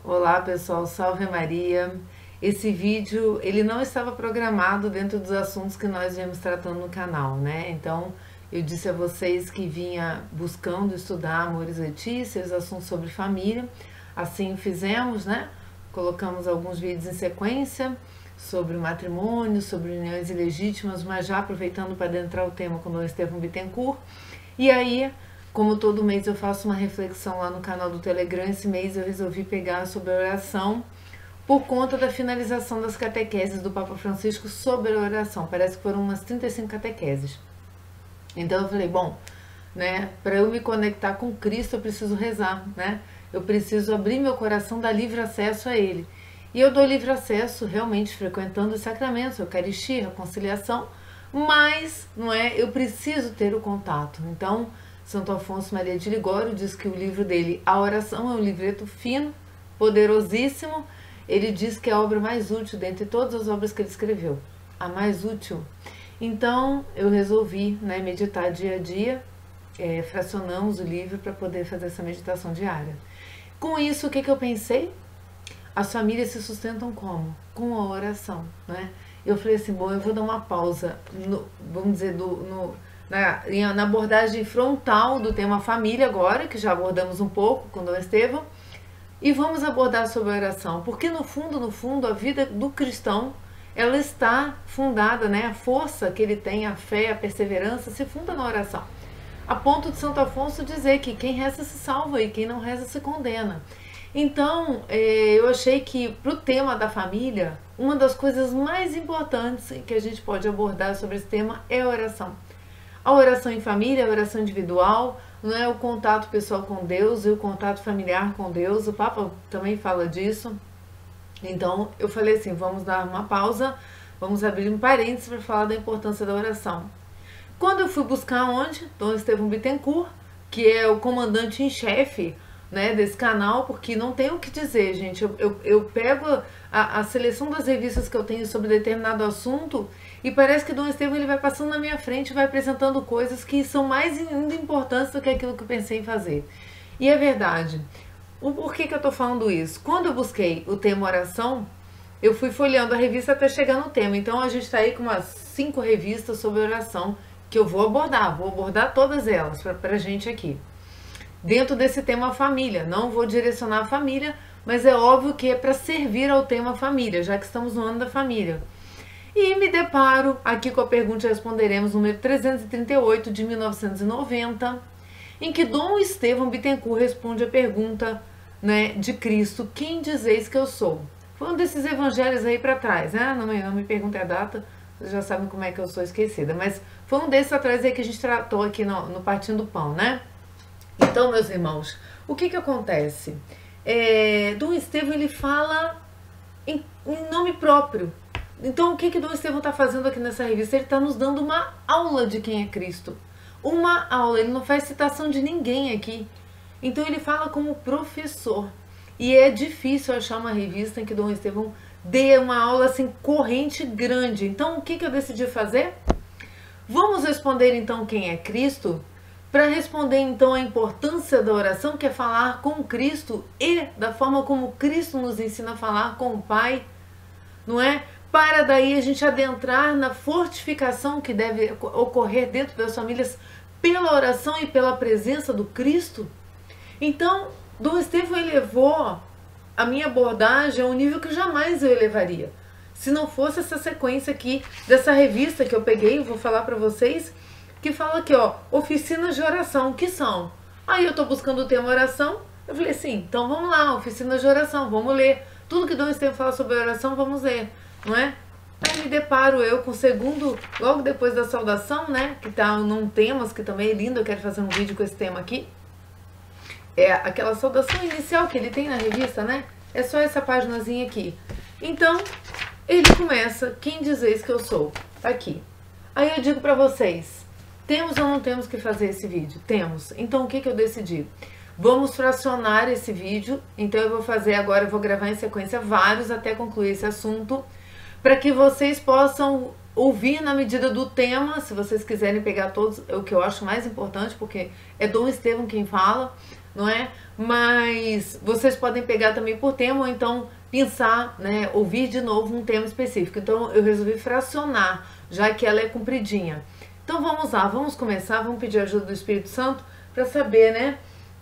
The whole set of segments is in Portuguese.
Olá pessoal, salve Maria. Esse vídeo, ele não estava programado dentro dos assuntos que nós viemos tratando no canal, né? Então, eu disse a vocês que vinha buscando estudar Amores Letícia, os assuntos sobre família. Assim fizemos, né? Colocamos alguns vídeos em sequência sobre o matrimônio, sobre uniões ilegítimas, mas já aproveitando para adentrar o tema com o Dom Estevão Bittencourt. E aí, como todo mês eu faço uma reflexão lá no canal do Telegram, esse mês eu resolvi pegar sobre a oração por conta da finalização das catequeses do Papa Francisco sobre a oração. Parece que foram umas 35 catequeses. Então eu falei, bom, né, para eu me conectar com Cristo eu preciso rezar, né? Eu preciso abrir meu coração, dar livre acesso a Ele. E eu dou livre acesso realmente frequentando os sacramentos, Eucaristia, reconciliação, mas não é, eu preciso ter o contato. Então, Santo Afonso Maria de Ligório diz que o livro dele, A Oração, é um livreto fino, poderosíssimo. Ele diz que é a obra mais útil dentre todas as obras que ele escreveu, a mais útil. Então eu resolvi, né, meditar dia a dia, fracionamos o livro para poder fazer essa meditação diária. Com isso, o que eu pensei? As famílias se sustentam como? Com a oração, né? Eu falei assim, bom, eu vou dar uma pausa, vamos dizer, na abordagem frontal do tema família agora, que já abordamos um pouco com o Dom Estevão, e vamos abordar sobre a oração, porque no fundo, a vida do cristão, ela está fundada, né, a força que ele tem, a fé, a perseverança, se funda na oração. A ponto de Santo Afonso dizer que quem reza se salva e quem não reza se condena. Então, eu achei que para o tema da família, uma das coisas mais importantes que a gente pode abordar sobre esse tema é a oração. A oração em família, a oração individual, não é o contato pessoal com Deus e o contato familiar com Deus. O Papa também fala disso. Então eu falei assim, vamos dar uma pausa, vamos abrir um parênteses para falar da importância da oração. Quando eu fui buscar onde? Dom Estevão Bittencourt, que é o comandante em chefe, né, desse canal, porque não tem o que dizer, gente. Eu pego a seleção das revistas que eu tenho sobre determinado assunto e parece que Dom Estevão ele vai passando na minha frente, vai apresentando coisas que são mais ainda importantes do que aquilo que eu pensei em fazer. E é verdade. Por que eu estou falando isso? Quando eu busquei o tema oração, eu fui folheando a revista até chegar no tema. Então a gente está aí com umas 5 revistas sobre oração que eu vou abordar todas elas para a gente aqui. Dentro desse tema família, não vou direcionar a família, mas é óbvio que é para servir ao tema família, já que estamos no ano da família. E me deparo aqui com a pergunta e responderemos, número 338 de 1990, em que Dom Estevão Bittencourt responde a pergunta, né, de Cristo, quem dizeis que eu sou? Foi um desses evangelhos aí para trás, né? Não me perguntem a data, vocês já sabem como é que eu sou esquecida, mas foi um desses atrás aí que a gente tratou aqui no Partindo do Pão, né? Então, meus irmãos, o que acontece? Dom Estevão, ele fala em nome próprio. Então, o que Dom Estevão está fazendo aqui nessa revista? Ele está nos dando uma aula de quem é Cristo. Uma aula, ele não faz citação de ninguém aqui. Então, ele fala como professor. E é difícil achar uma revista em que Dom Estevão dê uma aula assim, corrente grande. Então, o que eu decidi fazer? Vamos responder, então, quem é Cristo? Para responder então a importância da oração, que é falar com Cristo e da forma como Cristo nos ensina a falar com o Pai, não é? Para daí a gente adentrar na fortificação que deve ocorrer dentro das famílias pela oração e pela presença do Cristo. Então, Dom Estevão elevou a minha abordagem a um nível que jamais eu elevaria. Se não fosse essa sequência aqui dessa revista que eu peguei, eu vou falar para vocês, que fala aqui, ó, oficinas de oração, que são? Aí eu tô buscando o tema oração, eu falei assim, então vamos lá, oficinas de oração, vamos ler. Tudo que Dom Estevão fala sobre oração, vamos ler, não é? Aí me deparo eu com o segundo, logo depois da saudação, né, que tá num temas, que também é lindo, eu quero fazer um vídeo com esse tema aqui. É aquela saudação inicial que ele tem na revista, né? É só essa paginazinha aqui. Então, ele começa, quem dizeis que eu sou? Tá aqui. Aí eu digo pra vocês, temos ou não temos que fazer esse vídeo? Temos. Então o que eu decidi? Vamos fracionar esse vídeo. Então eu vou fazer agora, eu vou gravar em sequência vários até concluir esse assunto, para que vocês possam ouvir na medida do tema, se vocês quiserem pegar todos, é o que eu acho mais importante, porque é Dom Estevão quem fala, não é? Mas vocês podem pegar também por tema ou então pensar, né, ouvir de novo um tema específico. Então eu resolvi fracionar, já que ela é compridinha. Então vamos lá, vamos começar, vamos pedir a ajuda do Espírito Santo para saber, né,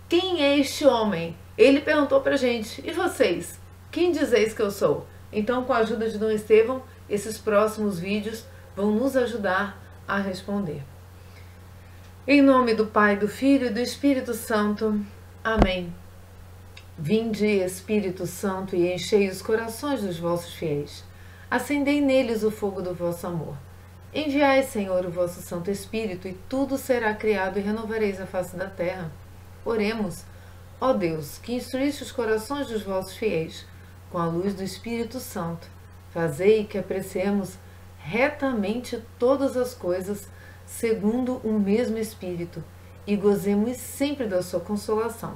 quem é este homem? Ele perguntou pra gente, e vocês? Quem dizeis que eu sou? Então, com a ajuda de Dom Estevão, esses próximos vídeos vão nos ajudar a responder. Em nome do Pai, do Filho e do Espírito Santo. Amém. Vinde, Espírito Santo, e enchei os corações dos vossos fiéis. Acendei neles o fogo do vosso amor. Enviai, Senhor, o vosso Santo Espírito, e tudo será criado e renovareis a face da terra. Oremos. Ó Deus, que instruíste os corações dos vossos fiéis, com a luz do Espírito Santo, fazei que apreciemos retamente todas as coisas, segundo o mesmo Espírito, e gozemos sempre da sua consolação.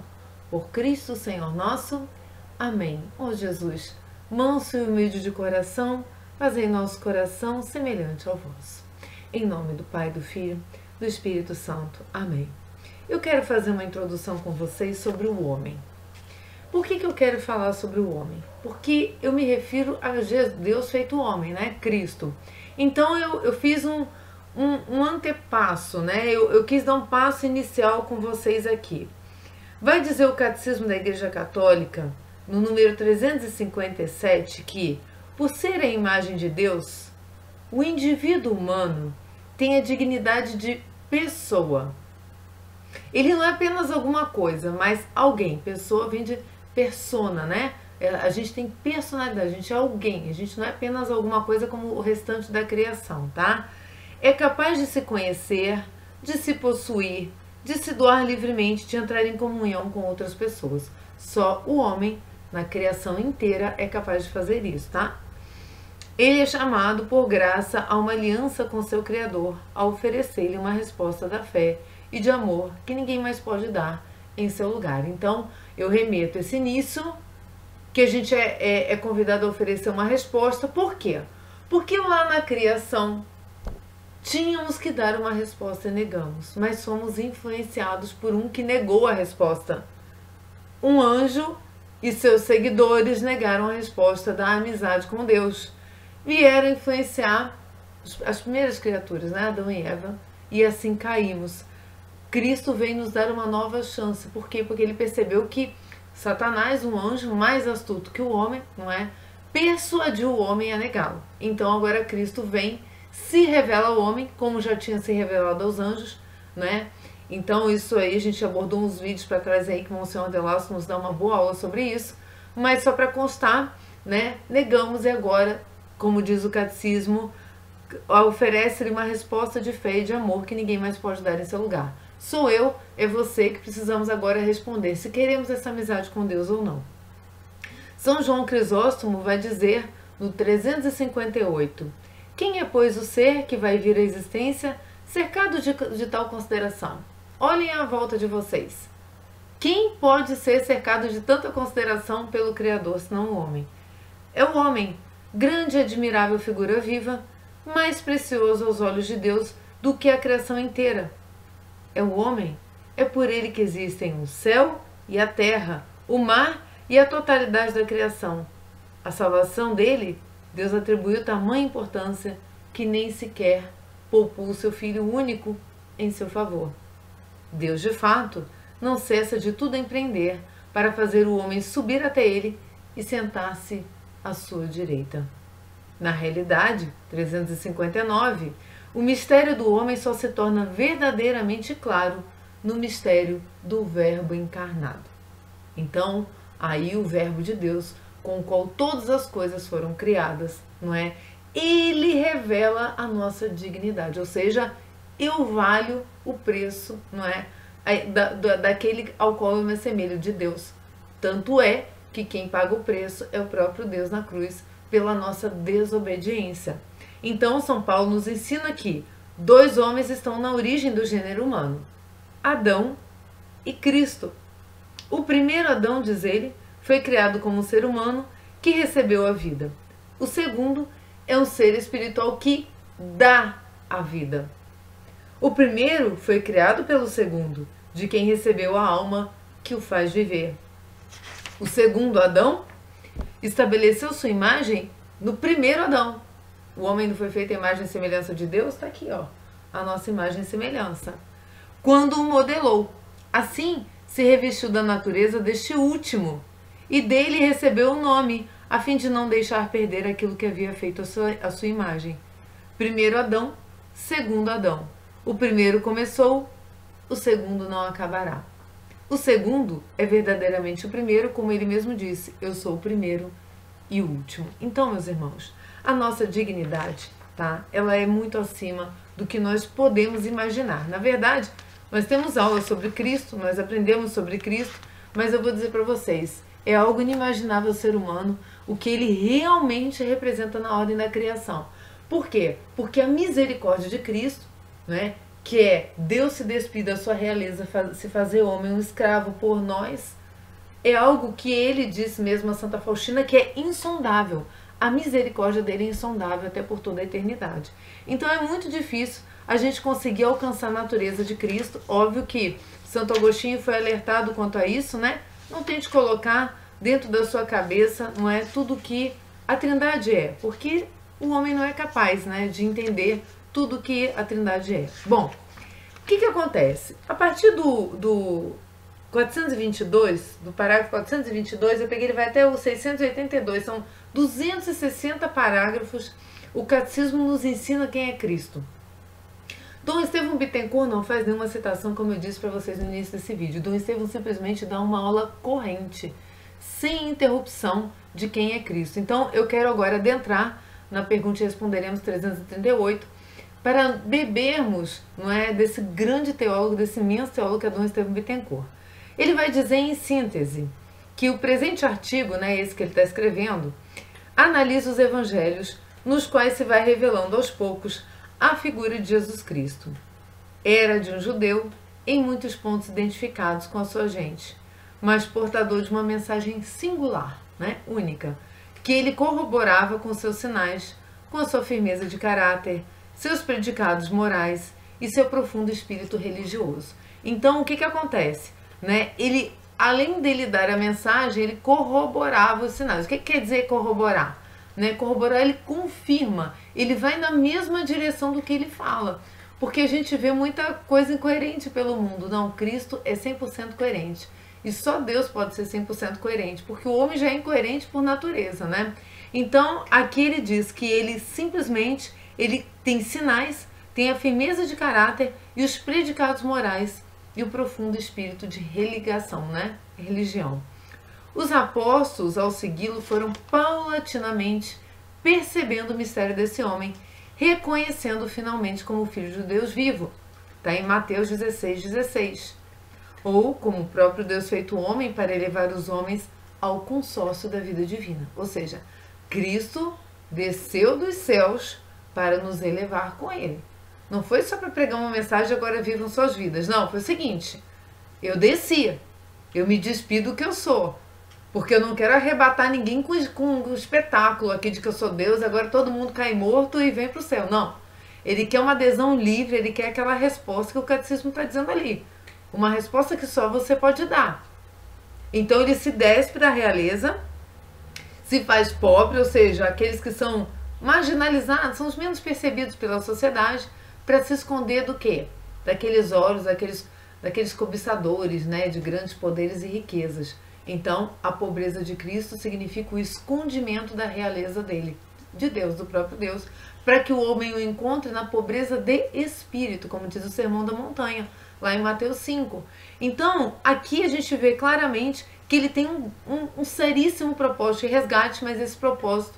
Por Cristo, Senhor nosso. Amém. Ó Jesus, manso e humilde de coração, fazei nosso coração semelhante ao vosso. Em nome do Pai, do Filho, do Espírito Santo. Amém. Eu quero fazer uma introdução com vocês sobre o homem. Por que eu quero falar sobre o homem? Porque eu me refiro a Deus feito homem, né? Cristo. Então eu fiz um antepasso, né? Eu quis dar um passo inicial com vocês aqui. Vai dizer o Catecismo da Igreja Católica, no número 357, que, por ser a imagem de Deus, o indivíduo humano tem a dignidade de pessoa. Ele não é apenas alguma coisa, mas alguém. Pessoa vem de persona, né? A gente tem personalidade, a gente é alguém. A gente não é apenas alguma coisa como o restante da criação, tá? É capaz de se conhecer, de se possuir, de se doar livremente, de entrar em comunhão com outras pessoas. Só o homem, na criação inteira, é capaz de fazer isso, tá? Ele é chamado por graça a uma aliança com seu Criador, a oferecer-lhe uma resposta da fé e de amor que ninguém mais pode dar em seu lugar. Então, eu remeto esse início, que a gente é convidado a oferecer uma resposta. Por quê? Porque lá na criação tínhamos que dar uma resposta e negamos, mas fomos influenciados por um que negou a resposta. Um anjo e seus seguidores negaram a resposta da amizade com Deus. Vieram influenciar as primeiras criaturas, né? Adão e Eva, e assim caímos. Cristo veio nos dar uma nova chance. Por quê? Porque ele percebeu que Satanás, um anjo mais astuto que o homem, não é? Persuadiu o homem a negá-lo. Então agora Cristo vem, se revela ao homem, como já tinha se revelado aos anjos, né? Então isso aí a gente abordou uns vídeos para trás aí que o Monsenhor Delasso nos dá uma boa aula sobre isso. Mas só para constar, né? Negamos e agora, como diz o catecismo, oferece-lhe uma resposta de fé e de amor que ninguém mais pode dar em seu lugar. Sou eu, é você que precisamos agora responder se queremos essa amizade com Deus ou não. São João Crisóstomo vai dizer no 358: quem é, pois, o ser que vai vir à existência cercado de tal consideração? Olhem à volta de vocês. Quem pode ser cercado de tanta consideração pelo Criador, senão o homem? É o homem, grande e admirável figura viva, mais precioso aos olhos de Deus do que a criação inteira. É o homem, é por ele que existem o céu e a terra, o mar e a totalidade da criação. A salvação dele, Deus atribuiu tamanha importância que nem sequer poupou o seu Filho único em seu favor. Deus, de fato, não cessa de tudo empreender para fazer o homem subir até ele e sentar-se à sua direita. Na realidade, 359, o mistério do homem só se torna verdadeiramente claro no mistério do Verbo encarnado. Então, aí o Verbo de Deus, com o qual todas as coisas foram criadas, não é? Ele revela a nossa dignidade, ou seja, eu valho o preço, não é? Daquele ao qual eu me assemelho, de Deus. Tanto é que quem paga o preço é o próprio Deus na cruz, pela nossa desobediência. Então, São Paulo nos ensina que dois homens estão na origem do gênero humano: Adão e Cristo. O primeiro Adão, diz ele, foi criado como um ser humano que recebeu a vida. O segundo é um ser espiritual que dá a vida. O primeiro foi criado pelo segundo, de quem recebeu a alma que o faz viver. O segundo Adão estabeleceu sua imagem no primeiro Adão. O homem não foi feito a imagem e semelhança de Deus? Está aqui, ó, a nossa imagem e semelhança. Quando o modelou. Assim, se revestiu da natureza deste último, e dele recebeu o nome, a fim de não deixar perder aquilo que havia feito a sua imagem. Primeiro Adão, segundo Adão. O primeiro começou, o segundo não acabará. O segundo é verdadeiramente o primeiro, como ele mesmo disse, eu sou o primeiro e o último. Então, meus irmãos, a nossa dignidade, tá? Ela é muito acima do que nós podemos imaginar. Na verdade, nós temos aulas sobre Cristo, nós aprendemos sobre Cristo, mas eu vou dizer para vocês, é algo inimaginável o ser humano, o que ele realmente representa na ordem da criação. Por quê? Porque a misericórdia de Cristo, né, que é Deus se despir da sua realeza, se fazer homem, um escravo por nós, é algo que ele disse mesmo a Santa Faustina, que é insondável. A misericórdia dele é insondável até por toda a eternidade. Então é muito difícil a gente conseguir alcançar a natureza de Cristo. Óbvio que Santo Agostinho foi alertado quanto a isso, né? Não tente colocar dentro da sua cabeça, não é, tudo que a Trindade é, porque o homem não é capaz, né, de entender tudo que a Trindade é. Bom, o que acontece? A partir do 422, do parágrafo 422, eu peguei, ele vai até o 682, são 260 parágrafos. O Catecismo nos ensina quem é Cristo. Dom Estevão Bittencourt não faz nenhuma citação, como eu disse para vocês no início desse vídeo. Dom Estevão simplesmente dá uma aula corrente, sem interrupção, de quem é Cristo. Então, eu quero agora adentrar na pergunta e responderemos 338, para bebermos, não é, desse grande teólogo, desse imenso teólogo que é Dom Estevão Bittencourt. Ele vai dizer em síntese que o presente artigo, né, esse que ele está escrevendo, analisa os evangelhos nos quais se vai revelando aos poucos a figura de Jesus Cristo. Era de um judeu, em muitos pontos identificados com a sua gente, mas portador de uma mensagem singular, né, única, que ele corroborava com seus sinais, com a sua firmeza de caráter, seus predicados morais e seu profundo espírito religioso. Então, o que acontece? Né? Ele, além dele dar a mensagem, ele corroborava os sinais. O que quer dizer corroborar? Né? Corroborar, ele confirma, ele vai na mesma direção do que ele fala. Porque a gente vê muita coisa incoerente pelo mundo. Não, Cristo é 100% coerente. E só Deus pode ser 100% coerente, porque o homem já é incoerente por natureza, né? Então, aqui ele diz que ele simplesmente, ele tem sinais, tem a firmeza de caráter e os predicados morais e o profundo espírito de religação, né? Religião. Os apóstolos, ao segui-lo, foram paulatinamente percebendo o mistério desse homem, reconhecendo-o finalmente como filho de Deus vivo. Está em Mateus 16:16. Ou como o próprio Deus feito homem para elevar os homens ao consórcio da vida divina. Ou seja, Cristo desceu dos céus para nos elevar com ele. Não foi só para pregar uma mensagem, agora vivam suas vidas. Não, foi o seguinte, eu desci, eu me despido do que eu sou, porque eu não quero arrebatar ninguém com o espetáculo aqui de que eu sou Deus, agora todo mundo cai morto e vem para o céu. Não, ele quer uma adesão livre, ele quer aquela resposta que o catecismo está dizendo ali. Uma resposta que só você pode dar. Então ele se despe da realeza, se faz pobre, ou seja, aqueles que são marginalizados, são os menos percebidos pela sociedade, para se esconder do quê? Daqueles olhos, daqueles cobiçadores, né, de grandes poderes e riquezas. Então, a pobreza de Cristo significa o escondimento da realeza dele, de Deus, do próprio Deus, para que o homem o encontre na pobreza de espírito, como diz o Sermão da Montanha, lá em Mateus 5. Então, aqui a gente vê claramente que ele tem um seríssimo propósito de resgate, mas esse propósito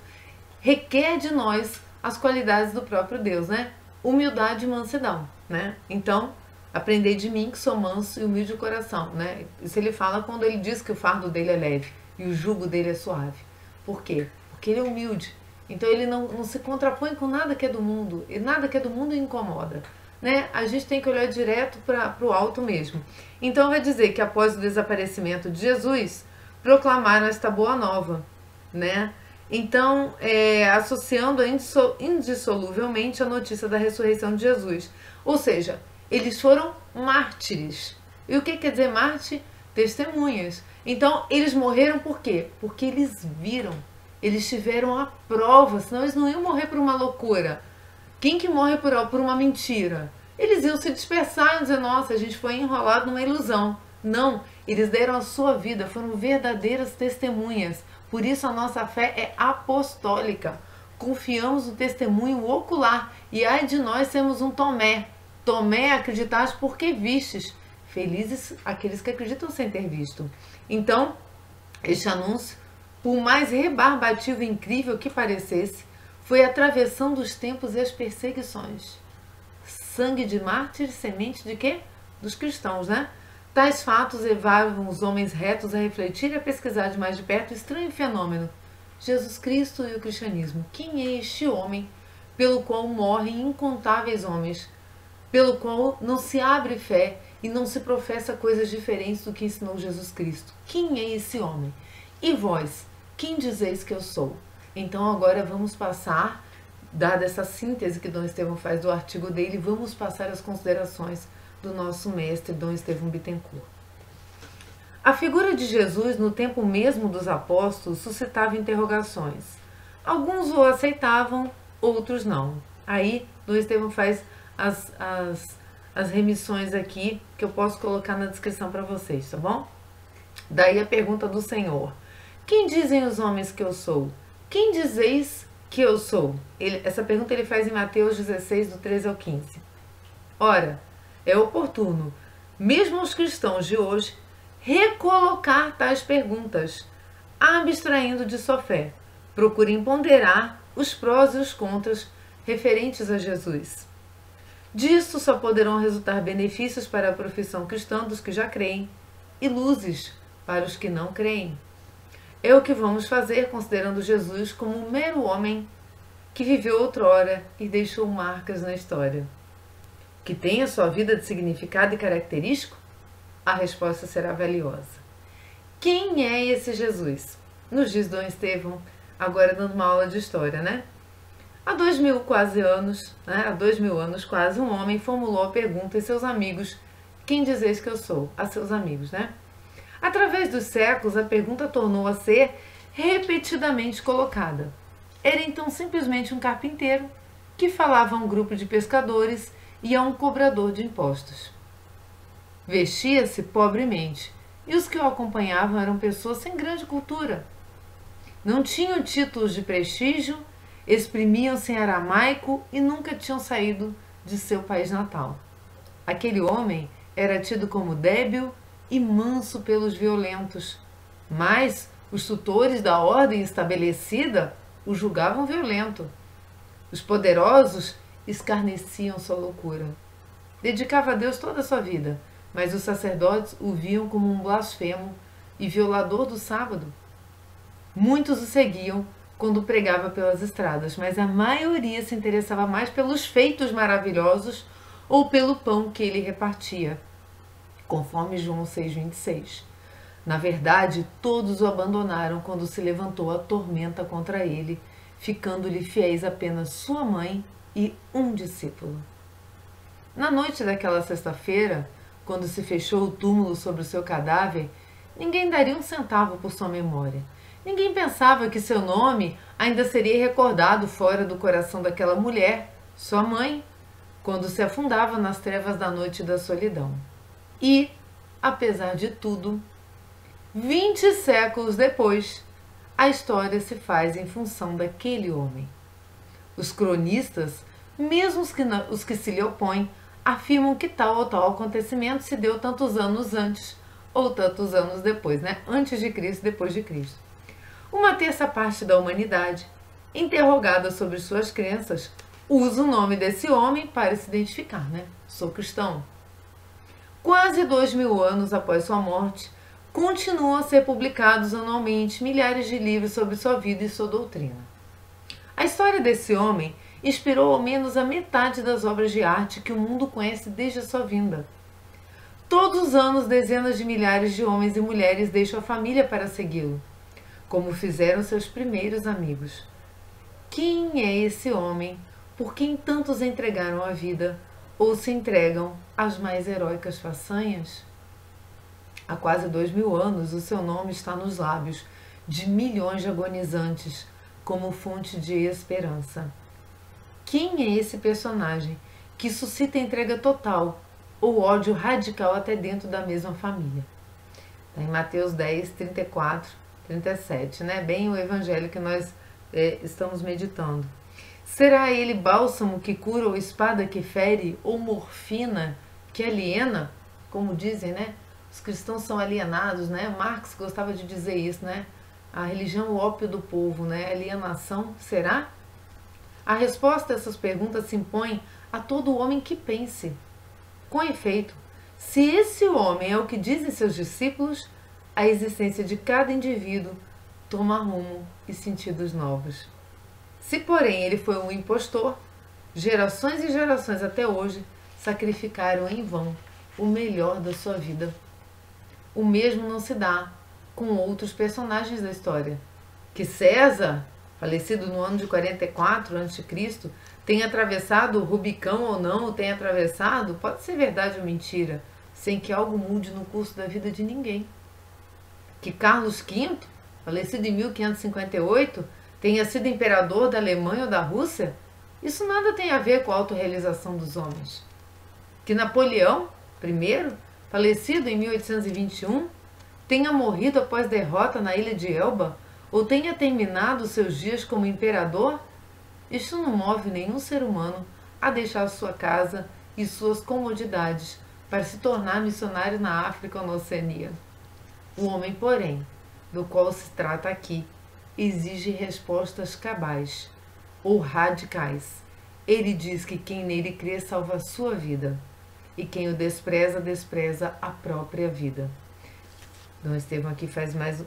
requer de nós as qualidades do próprio Deus, né? Humildade e mansidão, né? Então, aprendei de mim que sou manso e humilde de coração, né? Isso ele fala quando ele diz que o fardo dele é leve e o jugo dele é suave. Por quê? Porque ele é humilde. Então ele não se contrapõe com nada que é do mundo, e nada que é do mundo incomoda, né? A gente tem que olhar direto para o alto mesmo. Então vai dizer que após o desaparecimento de Jesus, proclamaram esta boa nova, né? Então, associando indissoluvelmente a notícia da ressurreição de Jesus. Ou seja, eles foram mártires. E o que quer dizer mártir? testemunhas. Então, eles morreram por quê? Porque eles viram, eles tiveram a prova, senão eles não iam morrer por uma loucura. Quem que morre por uma mentira? Eles iam se dispersar e dizer, nossa, a gente foi enrolado numa ilusão. Não, eles deram a sua vida, foram verdadeiras testemunhas. Por isso a nossa fé é apostólica. Confiamos no testemunho ocular. E ai de nós sermos um Tomé. Tomé, acreditaste porque vistes. Felizes aqueles que acreditam sem ter visto. Então, este anúncio, por mais rebarbativo e incrível que parecesse, foi atravessando os tempos e as perseguições. Sangue de mártir, semente de quê? Dos cristãos, né? Tais fatos levavam os homens retos a refletir e a pesquisar de mais de perto o estranho fenômeno. Jesus Cristo e o cristianismo. Quem é este homem pelo qual morrem incontáveis homens, pelo qual não se abre fé e não se professa coisas diferentes do que ensinou Jesus Cristo? Quem é esse homem? E vós, quem dizeis que eu sou? Então agora vamos passar, dada essa síntese que Dom Estevão faz do artigo dele, vamos passar as considerações do nosso mestre Dom Estevão Bittencourt. A figura de Jesus no tempo mesmo dos apóstolos suscitava interrogações. Alguns o aceitavam, outros não. Aí Dom Estevão faz as remissões aqui que eu posso colocar na descrição para vocês, tá bom? Daí a pergunta do Senhor. Quem dizem os homens que eu sou? Quem dizeis que eu sou? Essa pergunta ele faz em Mateus 16, do 13 ao 15. Ora, é oportuno, mesmo aos cristãos de hoje, recolocar tais perguntas, abstraindo de sua fé. Procurem ponderar os prós e os contras referentes a Jesus. Disto só poderão resultar benefícios para a profissão cristã dos que já creem e luzes para os que não creem. É o que vamos fazer considerando Jesus como um mero homem que viveu outrora e deixou marcas na história. Que tem a sua vida de significado e característico? A resposta será valiosa. Quem é esse Jesus? Nos diz Dom Estevão, agora dando uma aula de história, né? Há 2000 anos quase, um homem formulou a pergunta a seus amigos, quem dizeis que eu sou? A seus amigos, né? Através dos séculos, a pergunta tornou a ser repetidamente colocada. Era então simplesmente um carpinteiro que falava a um grupo de pescadores e a um cobrador de impostos. Vestia-se pobremente, e os que o acompanhavam eram pessoas sem grande cultura. Não tinham títulos de prestígio, exprimiam-se em aramaico e nunca tinham saído de seu país natal. Aquele homem era tido como débil e manso pelos violentos, mas os tutores da ordem estabelecida o julgavam violento. Os poderosos escarneciam sua loucura. Dedicava a Deus toda a sua vida, mas os sacerdotes o viam como um blasfemo e violador do sábado. Muitos o seguiam quando pregava pelas estradas, mas a maioria se interessava mais pelos feitos maravilhosos ou pelo pão que ele repartia, conforme João 6,26. Na verdade, todos o abandonaram quando se levantou a tormenta contra ele, ficando-lhe fiéis apenas sua mãe e um discípulo. Na noite daquela sexta-feira, quando se fechou o túmulo sobre o seu cadáver, ninguém daria um centavo por sua memória. Ninguém pensava que seu nome ainda seria recordado fora do coração daquela mulher, sua mãe, quando se afundava nas trevas da noite e da solidão. E, apesar de tudo, 20 séculos depois, a história se faz em função daquele homem. Os cronistas, mesmo os que se lhe opõem, afirmam que tal ou tal acontecimento se deu tantos anos antes ou tantos anos depois, né? Antes de Cristo, depois de Cristo. Uma terça parte da humanidade, interrogada sobre suas crenças, usa o nome desse homem para se identificar, né? Sou cristão. Quase 2000 anos após sua morte, continuam a ser publicados anualmente milhares de livros sobre sua vida e sua doutrina. A história desse homem inspirou ao menos a metade das obras de arte que o mundo conhece desde a sua vinda. Todos os anos, dezenas de milhares de homens e mulheres deixam a família para segui-lo, como fizeram seus primeiros amigos. Quem é esse homem por quem tantos entregaram a vida ou se entregam às mais heróicas façanhas? Há quase 2000 anos, o seu nome está nos lábios de milhões de agonizantes como fonte de esperança. Quem é esse personagem que suscita entrega total ou ódio radical até dentro da mesma família? Está em Mateus 10, 34, 37, né? Bem o evangelho que nós estamos meditando. Será ele bálsamo que cura ou espada que fere ou morfina que aliena? Como dizem, né? Os cristãos são alienados, né? Marx gostava de dizer isso, né? A religião é o ópio do povo, né? Alienação, será? A resposta a essas perguntas se impõe a todo homem que pense. Com efeito, se esse homem é o que dizem seus discípulos, a existência de cada indivíduo toma rumo e sentidos novos. Se, porém, ele foi um impostor, gerações e gerações até hoje sacrificaram em vão o melhor da sua vida. O mesmo não se dá com outros personagens da história. Que César, falecido no ano de 44 a.C., tenha atravessado o Rubicão ou não o tenha atravessado, pode ser verdade ou mentira, sem que algo mude no curso da vida de ninguém. Que Carlos V, falecido em 1558, tenha sido imperador da Alemanha ou da Rússia, isso nada tem a ver com a autorrealização dos homens. Que Napoleão I, falecido em 1821, tenha morrido após derrota na ilha de Elba, ou tenha terminado seus dias como imperador, isto não move nenhum ser humano a deixar sua casa e suas comodidades para se tornar missionário na África ou na Oceania. O homem, porém, do qual se trata aqui, exige respostas cabais ou radicais. Ele diz que quem nele crê salva a sua vida, e quem o despreza, despreza a própria vida. Dom Estevão aqui faz mais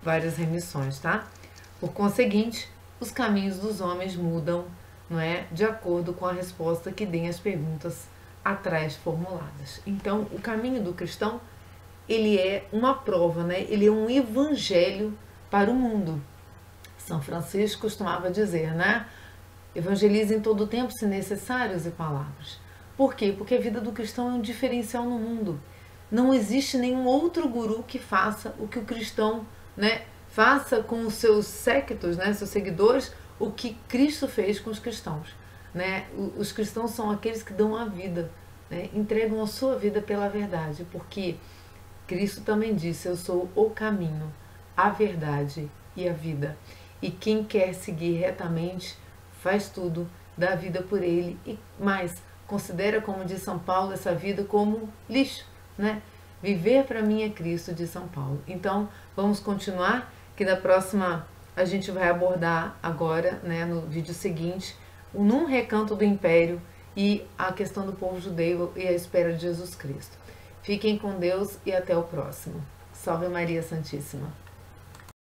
várias remissões, tá? Por conseguinte, os caminhos dos homens mudam, não é, de acordo com a resposta que deem as perguntas atrás formuladas. Então, o caminho do cristão, ele é uma prova, né? Ele é um evangelho para o mundo. São Francisco costumava dizer, né? Evangelize em todo o tempo, se necessário, use palavras. Por quê? Porque a vida do cristão é um diferencial no mundo. Não existe nenhum outro guru que faça o que o cristão, né, faça com os seus séquitos, né, seus seguidores, o que Cristo fez com os cristãos. Né? Os cristãos são aqueles que dão a vida, né, entregam a sua vida pela verdade, porque Cristo também disse, eu sou o caminho, a verdade e a vida. E quem quer seguir retamente, faz tudo, dá a vida por ele e mais, considera, como diz São Paulo, essa vida como lixo, né? Viver para mim é Cristo, diz São Paulo. Então, vamos continuar, que na próxima a gente vai abordar agora, né, no vídeo seguinte, num recanto do Império e a questão do povo judeu e a espera de Jesus Cristo. Fiquem com Deus e até o próximo. Salve Maria Santíssima!